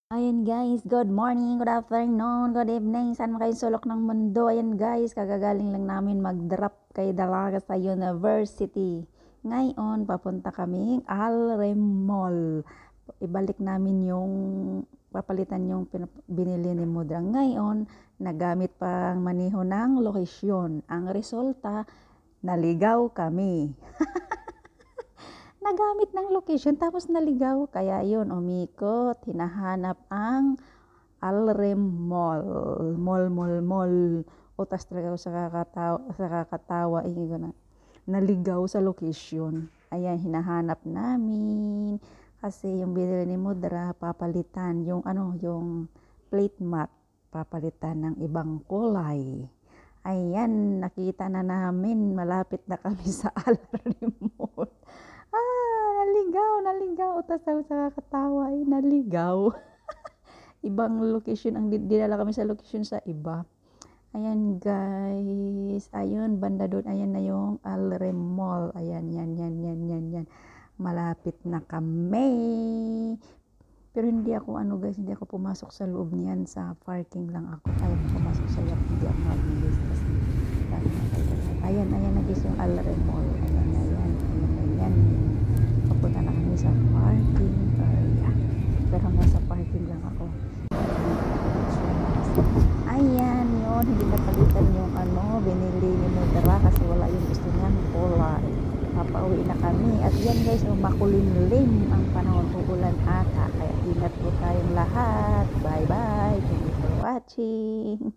Ayan guys, good morning, good afternoon, good evening. Saan man kayo sulok ng mundo? Ayan guys, kagagaling lang namin mag-drop kay Dalaga sa university. Ngayon, papunta kaming Alrem Mall. Ibalik namin yung papalitan yung binili ni Mudra. Ngayon, nagamit pang maniho ng lokasyon. Ang resulta, naligaw kami. Nagamit ng location tapos naligaw. Kaya yun, umikot, hinahanap ang Alrem Mall. Mall. Utas talaga ako sa kakatawa. Naligaw sa location. Ayan, hinahanap namin. Kasi yung binili ni Mudra, papalitan. Yung plate mat, papalitan ng ibang kulay. Ayan, nakita na namin. Malapit na kami sa Alrem Mall. Naligaw. Tapos ako sa kakatawa, naligaw. Ibang location, ang dinala kami sa location sa iba. Ayan guys, ayun, banda doon, ayan na yung Alrem Mall. Ayan, yan. Malapit na kami. Pero hindi ako, hindi ako pumasok sa loob niyan, sa parking lang ako. Ayun, pumasok sa loob, hindi ako mabilis. Ayan, nag-is yung Alrem Mall. Ayan. Papunta na kami sa parking area. Pero hanggang sa parking lang ako. Ayan, yun. Hindi napalitan yung binili ni Mudra kasi wala yung gusto niyang kulay. Papauwi na kami. At yan guys, makulimlim ang panahon, uulan ata. Kaya ingat po tayong lahat. Bye-bye. Thank you for watching.